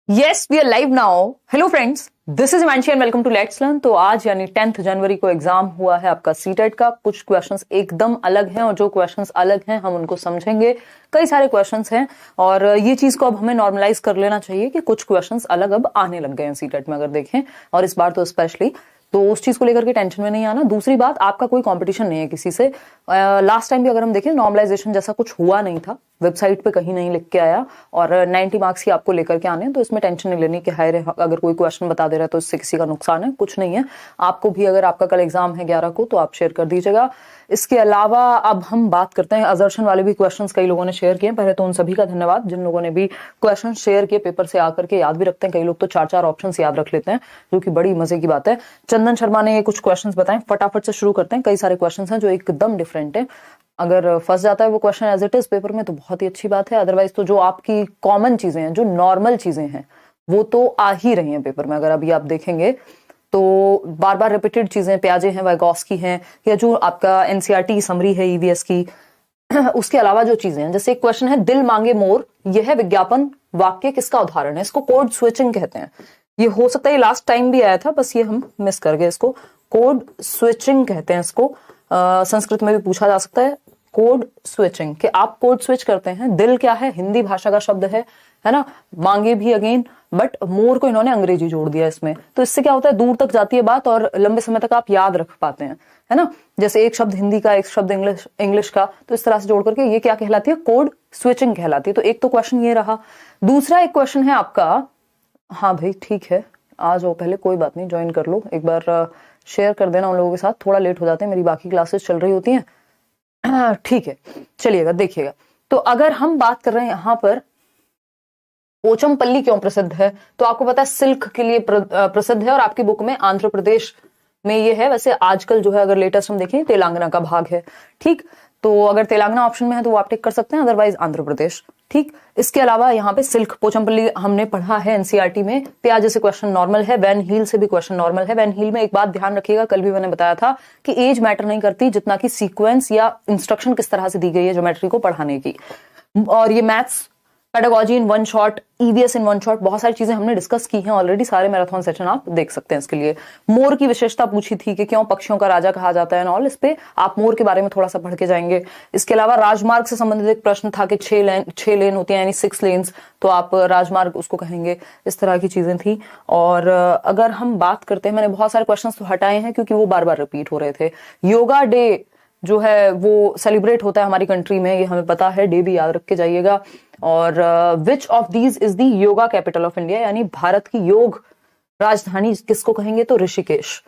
Yes, we are live now. Hello friends, this is Himanshi and welcome to Let's Learn। तो आज यानी 10th जनवरी को exam हुआ है आपका सीटेट का। कुछ क्वेश्चंस एकदम अलग हैं और जो क्वेश्चंस अलग हैं हम उनको समझेंगे। कई सारे क्वेश्चंस हैं और ये चीज को अब हमें नॉर्मलाइज कर लेना चाहिए कि कुछ क्वेश्चंस अलग अब आने लग गए हैं सीटेट में, अगर देखें, और इस बार तो स्पेशली। तो उस चीज को लेकर के टेंशन में नहीं आना। दूसरी बात, आपका कोई कंपटीशन नहीं है किसी से। लास्ट टाइम भी अगर हम देखें नॉर्मलाइजेशन जैसा कुछ हुआ नहीं था, वेबसाइट पे कहीं नहीं लिख के आया और 90 मार्क्स ही आपको लेकर के आने हैं। तो इसमें टेंशन नहीं लेनी कि हाय रे अगर कोई क्वेश्चन बता दे रहा है तो इससे किसी का नुकसान है, कुछ नहीं है। आपको भी अगर आपका कल एग्जाम है 11 को तो आप शेयर कर दीजिएगा। इसके अलावा अब हम बात करते हैं असर्शन वाले भी क्वेश्चंस कई लोगों ने शेयर किए। पहले तो उन सभी का धन्यवाद जिन लोगों ने भी क्वेश्चन शेयर किए, पेपर से आकर के याद भी रखते हैं। कई लोग तो 4-4 ऑप्शंस याद रख लेते हैं, जो कि बड़ी मजे की बात है। चंदन शर्मा ने ये कुछ क्वेश्चंस बताए, फटाफट से शुरू करते हैं। कई सारे क्वेश्चंस हैं जो एकदम डिफरेंट है। अगर फंस जाता है वो question as it is paper में तो बहुत ही अच्छी बात है। अदरवाइज तो जो आपकी कॉमन चीजें हैं, जो नॉर्मल चीजें हैं, वो तो आ ही रही हैं पेपर में। अगर अभी आप देखेंगे तो बार बार रिपीटेड चीजें, प्याजे हैं, वाइगॉस्की हैं, या जो आपका एनसीईआरटी समरी है ईवीएस की, उसके अलावा जो चीजें हैं, जैसे एक क्वेश्चन है दिल मांगे मोर, यह विज्ञापन वाक्य किसका उदाहरण है? इसको कोड स्विचिंग कहते हैं। ये हो सकता है लास्ट टाइम भी आया था, बस ये हम मिस कर गए। इसको कोड स्विचिंग कहते हैं। इसको संस्कृत में भी पूछा जा सकता है, कोड स्विचिंग, कि आप कोड स्विच करते हैं। दिल क्या है? हिंदी भाषा का शब्द है ना। मांगे भी अगेन, बट मोर को इन्होंने अंग्रेजी जोड़ दिया इसमें। तो इससे क्या होता है, दूर तक जाती है बात और लंबे समय तक आप याद रख पाते हैं, है ना। जैसे एक शब्द हिंदी का, एक शब्द इंग्लिश का, तो इस तरह से जोड़ करके ये क्या कहलाती है? कोड स्विचिंग कहलाती है। तो एक तो क्वेश्चन ये रहा। दूसरा एक क्वेश्चन है आपका, हाँ भाई ठीक है, आ जाओ पहले, कोई बात नहीं, ज्वाइन कर लो एक बार, शेयर कर देना उन लोगों के साथ। थोड़ा लेट हो जाते हैं, मेरी बाकी क्लासेस चल रही होती हैं। ठीक है, चलिएगा देखिएगा। तो अगर हम बात कर रहे हैं यहां पर पोचमपल्ली क्यों प्रसिद्ध है, तो आपको पता है सिल्क के लिए प्रसिद्ध है और आपकी बुक में आंध्र प्रदेश में ये है। वैसे आजकल जो है अगर लेटेस्ट हम देखें तेलंगाना का भाग है, ठीक। तो अगर तेलंगाना ऑप्शन में है तो वो आप टिक कर सकते हैं, अदरवाइज आंध्र प्रदेश, ठीक। इसके अलावा यहाँ पे सिल्क पोचमपल्ली हमने पढ़ा है एनसीईआरटी में। प्याजे से क्वेश्चन नॉर्मल है, वैन हील से भी क्वेश्चन नॉर्मल है। वैन हील में एक बात ध्यान रखिएगा, कल भी मैंने बताया था कि एज मैटर नहीं करती, जितना कि सीक्वेंस या इंस्ट्रक्शन किस तरह से दी गई है ज्योमेट्री को पढ़ाने की। और ये maths, pedagogy in one shot, EVS in one shot, बहुत सारी चीजें हमने डिस्कस की हैं ऑलरेडी। सारे मैराथन सेशन आप देख सकते हैं इसके लिए। मोर की विशेषता पूछी थी कि क्यों पक्षियों का राजा कहा जाता है, ऑल इस पे आप मोर के बारे में थोड़ा सा पढ़ के जाएंगे। इसके अलावा राजमार्ग से संबंधित एक प्रश्न था कि 6 लेन होती है, यानी 6 लेन्स, तो आप राजमार्ग उसको कहेंगे। इस तरह की चीजें थी। और अगर हम बात करते हैं, मैंने बहुत सारे क्वेश्चन तो हटाए हैं क्योंकि वो बार बार रिपीट हो रहे थे। योगा डे जो है वो सेलिब्रेट होता है हमारी कंट्री में, ये हमें पता है, डे भी याद रख के जाइएगा। और which of these is the yoga capital of India, यानी भारत की योग राजधानी किसको कहेंगे? तो ऋषिकेश,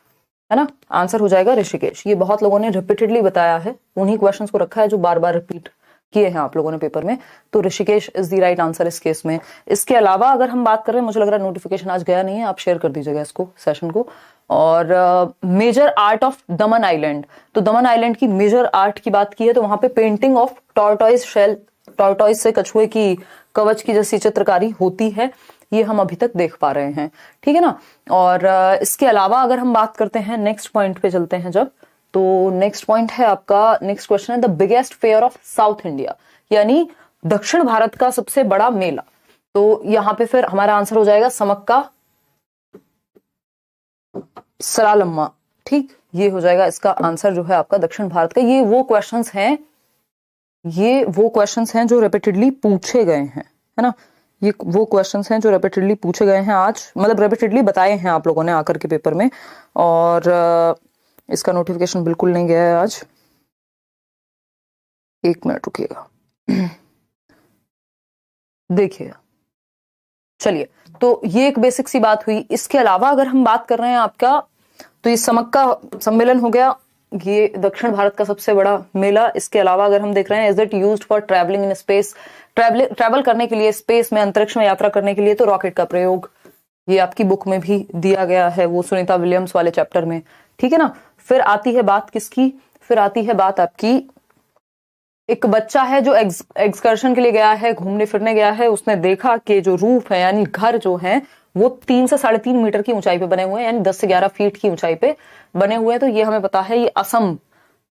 है ना। आंसर हो जाएगा ऋषिकेश। ये बहुत लोगों ने रिपीटेडली बताया है, उन्हीं क्वेश्चंस को रखा है जो बार बार रिपीट किए हैं आप लोगों ने पेपर में। तो Rishikesh is the right answer इस केस में। इसके अलावा अगर हम बात कर रहे हैं, मुझे लग रहा है नोटिफिकेशन आज गया नहीं है, आप शेयर कर दीजिएगा इसको, सेशन को। और major art of Daman island, तो दमन आइलैंड की मेजर आर्ट की बात की है तो वहां पे painting of tortoise shell, tortoise से कछुए की कवच की जैसी चित्रकारी होती है, ये हम अभी तक देख पा रहे हैं, ठीक है ना। और इसके अलावा अगर हम बात करते हैं, नेक्स्ट पॉइंट पे चलते हैं जब, तो नेक्स्ट पॉइंट है आपका, नेक्स्ट क्वेश्चन है the biggest fear of south India, यानी दक्षिण भारत का सबसे बड़ा मेला। तो यहां पे फिर हमारा आंसर हो जाएगा समक्का सरालम्मा, ठीक। ये हो जाएगा इसका आंसर जो है आपका दक्षिण भारत का। ये वो क्वेश्चंस हैं जो रिपीटेडली पूछे गए हैं, है ना। ये वो क्वेश्चंस हैं जो रिपीटेडली पूछे गए हैं आज, मतलब रिपीटेडली बताए हैं आप लोगों ने आकर के पेपर में। और इसका नोटिफिकेशन बिल्कुल नहीं गया है आज, 1 मिनट रुकिएगा, देखिएगा। चलिए, तो ये एक बेसिक सी बात हुई। इसके अलावा अगर हम बात कर रहे हैं आपका, तो ये समक्का सम्मेलन हो गया, ये दक्षिण भारत का सबसे बड़ा मेला। इसके अलावा अगर हम देख रहे हैं, is it used for travelling in space, travel करने के लिए, स्पेस में, अंतरिक्ष में यात्रा करने के लिए, तो रॉकेट का प्रयोग, ये आपकी बुक में भी दिया गया है, वो सुनीता विलियम्स वाले चैप्टर में, ठीक है ना। फिर आती है बात किसकी? फिर आती है बात आपकी, एक बच्चा है जो एक्सकर्शन के लिए गया है, घूमने फिरने गया है, उसने देखा कि जो रूफ है यानी घर जो है वो 3 से 3.5 मीटर की ऊंचाई पे बने हुए हैं, यानी 10 से 11 फीट की ऊंचाई पे बने हुए हैं। तो ये हमें पता है, ये असम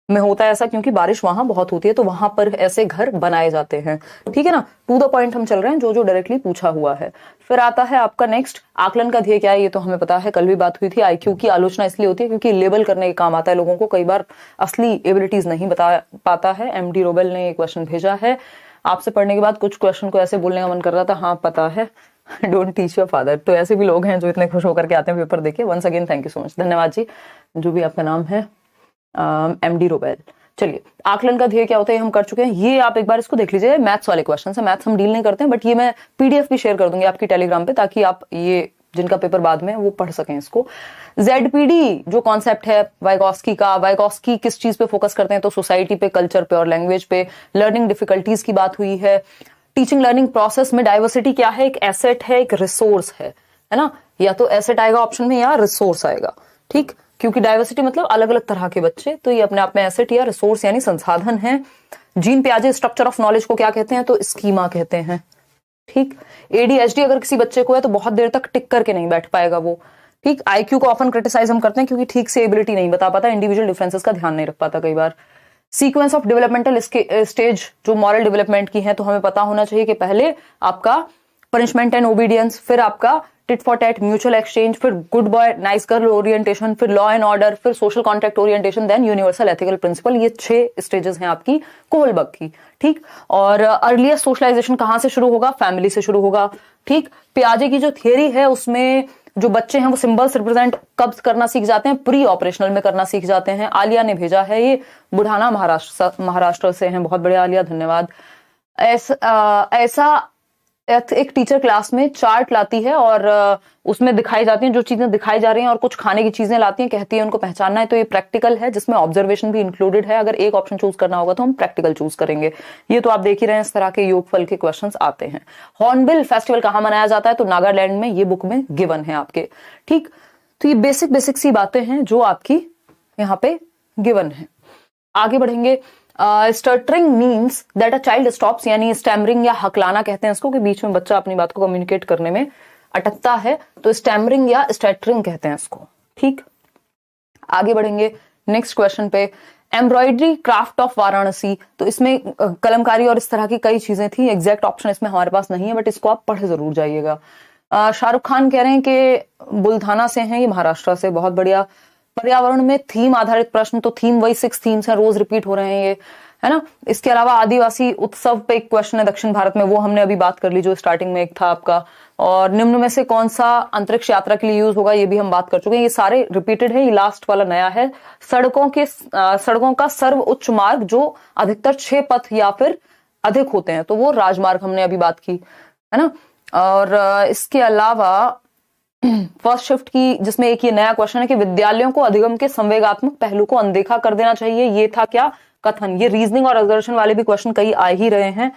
में होता है ऐसा क्योंकि बारिश वहां बहुत होती है, तो वहां पर ऐसे घर बनाए जाते हैं। ठीक है ना, टू द पॉइंट हम चल रहे हैं, जो जो डायरेक्टली पूछा हुआ है। फिर आता है आपका नेक्स्ट, आकलन का ध्येय क्या है, ये तो हमें पता है, कल भी बात हुई थी। आईक्यू की आलोचना इसलिए होती है क्योंकि लेबल करने के काम आता है लोगों को, कई बार असली एबिलिटीज नहीं बता पाता है। एमडी रोबेल ने ये क्वेश्चन भेजा है आपसे पढ़ने के बाद। कुछ क्वेश्चन को ऐसे बोलने का मन कर रहा था, हाँ पता है, डोंट टीच योर फादर। तो ऐसे भी लोग हैं जो इतने खुश होकर के आते हैं पेपर देके। Once again thank you so much, धन्यवाद जी, जो भी आपका नाम है, एमडी रोबेल। चलिए, आकलन का ध्येय क्या होता है हम कर चुके हैं, ये आप एक बार इसको देख लीजिए। मैथ्स वाले क्वेश्चन है, मैथ्स हम डील नहीं करते हैं, बट ये मैं पीडीएफ भी शेयर कर दूंगी आपकी टेलीग्राम पे, ताकि आप ये जिनका पेपर बाद में वो पढ़ सकें इसको। जेडपीडी जो कॉन्सेप्ट है वाइगॉस्की का, वाइगॉस्की किस चीज पे फोकस करते हैं, तो सोसाइटी पे, कल्चर पे और लैंग्वेज पे। लर्निंग डिफिकल्टीज की बात हुई है। टीचिंग लर्निंग प्रोसेस में डाइवर्सिटी क्या है, एक एसेट है, एक रिसोर्स है ना। या तो एसेट आएगा ऑप्शन में या रिसोर्स आएगा, ठीक, क्योंकि डाइवर्सिटी मतलब अलग अलग तरह के बच्चे, तो ये अपने आप में एसेट या रिसोर्स यानी संसाधन है। जीन पियाजे स्ट्रक्चर ऑफ नॉलेज को क्या कहते हैं, तो स्कीमा कहते हैं। ठीक, एडीएचडी अगर किसी बच्चे को है तो बहुत देर तक टिक करके नहीं बैठ पाएगा वो। ठीक, आईक्यू को ऑफन क्रिटिसाइज हम करते हैं क्योंकि ठीक से एबिलिटी नहीं बता पाता, इंडिविजुअल डिफरेंसेस का ध्यान नहीं रख पाता कई बार। सीक्वेंस ऑफ डेवलपमेंटल स्टेज जो मॉरल डेवलपमेंट की है, तो हमें पता होना चाहिए कि पहले आपका पनिशमेंट एंड ओबीडियंस, फिर आपका tit for tat, mutual exchange, फिर good boy nice girl orientation, फिर लॉ एंड ऑर्डर, फिर social contract orientation, then universal ethical principle. ये 6 स्टेजेस हैं आपकी कोहलबर्ग की। ठीक, और अर्लीस्ट सोशलाइजेशन कहां से शुरू होगा, फैमिली से शुरू होगा। ठीक, पियाजे की जो थियरी है उसमें जो बच्चे हैं वो सिंबल्स रिप्रेजेंट कब करना सीख जाते हैं, प्री ऑपरेशनल में करना सीख जाते हैं। आलिया ने भेजा है, ये बुढ़ाना महाराष्ट्र से हैं, बहुत बढ़िया आलिया, धन्यवाद। ऐसा एक टीचर क्लास में चार्ट लाती है और उसमें दिखाई जाती हैं जो चीजें दिखाई जा रही हैं, और कुछ खाने की चीजें लाती हैं, कहती है उनको पहचानना है। तो ये प्रैक्टिकल है जिसमें ऑब्जर्वेशन भी इंक्लूडेड है। अगर एक ऑप्शन चूज करना होगा तो हम प्रैक्टिकल चूज करेंगे। ये तो आप देख ही रहे हैं, इस तरह के योगफल के क्वेश्चंस आते हैं। हॉर्नबिल फेस्टिवल कहाँ मनाया जाता है, तो नागालैंड में, ये बुक में गिवन है आपके। ठीक, तो ये बेसिक सी बातें हैं जो आपकी यहाँ पे गिवन है। आगे बढ़ेंगे। Stuttering means that a child stops, यानी स्टैमरिंग या हकलाना कहते हैं इसको, कि बीच में बच्चा अपनी बात को कम्युनिकेट करने में अटकता है, तो स्टैमरिंग या स्टटरिंग कहते हैं इसको। ठीक, आगे बढ़ेंगे नेक्स्ट क्वेश्चन पे। एम्ब्रॉयडरी क्राफ्ट ऑफ वाराणसी, तो इसमें कलमकारी और इस तरह की कई चीजें थी। एग्जैक्ट ऑप्शन इसमें हमारे पास नहीं है, बट इसको आप पढ़ जरूर जाइएगा। शाहरुख खान कह रहे हैं कि बुल्धाना से हैं, ये महाराष्ट्र से, बहुत बढ़िया। पर्यावरण में थीम आधारित प्रश्न, तो थीम वही 6 थीम्स हैं, रोज रिपीट हो रहे हैं ये, है ना। इसके अलावा आदिवासी उत्सव पे एक क्वेश्चन है दक्षिण भारत में, वो हमने अभी बात कर ली, जो स्टार्टिंग में एक था आपका। और निम्न में से कौन सा अंतरिक्ष यात्रा के लिए यूज होगा, ये भी हम बात कर चुके हैं, ये सारे रिपीटेड है। ये लास्ट वाला नया है। सड़कों का सर्व उच्च मार्ग जो अधिकतर 6 पथ या फिर अधिक होते हैं, तो वो राजमार्ग हमने अभी बात की, है ना। और इसके अलावा फर्स्ट शिफ्ट की, जिसमें एक ये नया क्वेश्चन है कि विद्यालयों को अधिगम के संवेगात्मक पहलू को अनदेखा कर देना चाहिए, ये था क्या कथन। ये रीजनिंग और असर्शन वाले भी क्वेश्चन कई आ ही रहे हैं।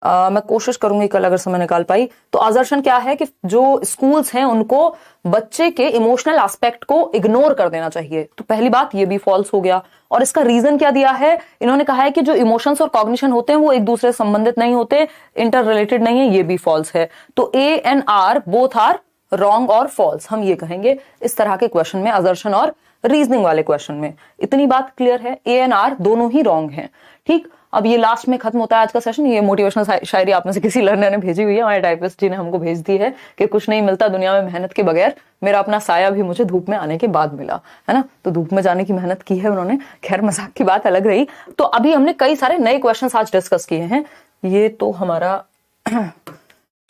मैं कोशिश करूंगी कल अगर समय निकाल पाई तो। असर्शन क्या है कि जो स्कूल्स हैं उनको बच्चे के इमोशनल एस्पेक्ट को इग्नोर कर देना चाहिए, तो पहली बात ये भी फॉल्स हो गया। और इसका रीजन क्या दिया है, इन्होंने कहा है कि जो इमोशंस और कॉग्निशन होते हैं वो एक दूसरे से संबंधित नहीं होते, इंटर रिलेटेड नहीं है, ये भी फॉल्स है। तो A and R both are wrong और फॉल्स, हम ये कहेंगे इस तरह के क्वेश्चन में, असर्शन और रीजनिंग वाले क्वेश्चन में। इतनी बात क्लियर है, ए एंड आर दोनों ही रॉन्ग हैं। ठीक, अब ये लास्ट में खत्म होता है आज का सेशन। ये मोटिवेशनल शायरी आप में से किसी लर्नर ने भेजी हुई है, हमारे टाइपिस्ट जी ने हमको भेज दी है कि कुछ नहीं मिलता दुनिया में मेहनत के बगैर, मेरा अपना साया भी मुझे धूप में आने के बाद मिला, है ना। तो धूप में जाने की मेहनत की है उन्होंने, खैर मजाक की बात अलग रही। तो अभी हमने कई सारे नए क्वेश्चन आज डिस्कस किए हैं, ये तो हमारा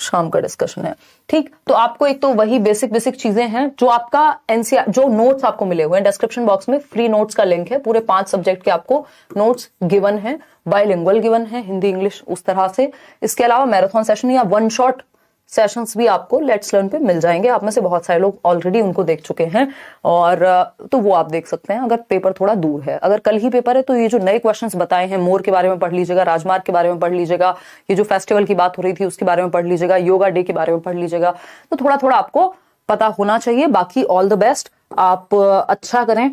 शाम का डिस्कशन है। ठीक, तो आपको एक तो वही बेसिक चीजें हैं जो आपका एनसीआर, जो नोट्स आपको मिले हुए हैं डिस्क्रिप्शन बॉक्स में, फ्री नोट्स का लिंक है, पूरे 5 सब्जेक्ट के आपको नोट्स गिवन है, बाइलिंगुअल गिवन है, हिंदी इंग्लिश उस तरह से। इसके अलावा मैराथन सेशन या 1 शॉट सेशंस भी आपको लेट्स लर्न पे मिल जाएंगे। आप में से बहुत सारे लोग ऑलरेडी उनको देख चुके हैं, और तो वो आप देख सकते हैं अगर पेपर थोड़ा दूर है। अगर कल ही पेपर है तो ये जो नए क्वेश्चंस बताए हैं, मोर के बारे में पढ़ लीजिएगा, राजमार्ग के बारे में पढ़ लीजिएगा, ये जो फेस्टिवल की बात हो रही थी उसके बारे में पढ़ लीजिएगा, योगा डे के बारे में पढ़ लीजिएगा, तो थोड़ा थोड़ा आपको पता होना चाहिए। बाकी ऑल द बेस्ट, आप अच्छा करें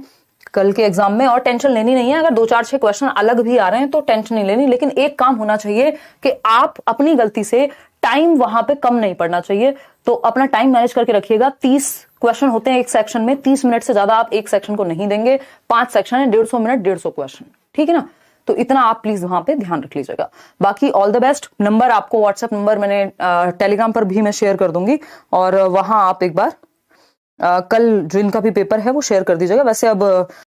कल के एग्जाम में, और टेंशन लेनी नहीं है। अगर 2-4-6 क्वेश्चन अलग भी आ रहे हैं तो टेंशन नहीं लेनी, लेकिन एक काम होना चाहिए कि आप अपनी गलती से टाइम वहां पे कम नहीं पड़ना चाहिए, तो अपना टाइम मैनेज करके रखिएगा। 30 क्वेश्चन होते हैं एक सेक्शन में, 30 मिनट से ज्यादा आप एक सेक्शन को नहीं देंगे। 5 सेक्शन है, 150 मिनट 150 क्वेश्चन। ठीक है ना। तो इतना आप प्लीज वहां पे ध्यान रख लीजिएगा। बाकी ऑल द बेस्ट। नंबर आपको व्हाट्सएप नंबर मैंने टेलीग्राम पर भी मैं शेयर कर दूंगी, और वहां आप एक बार कल जो इनका भी पेपर है वो शेयर कर दीजिएगा। वैसे अब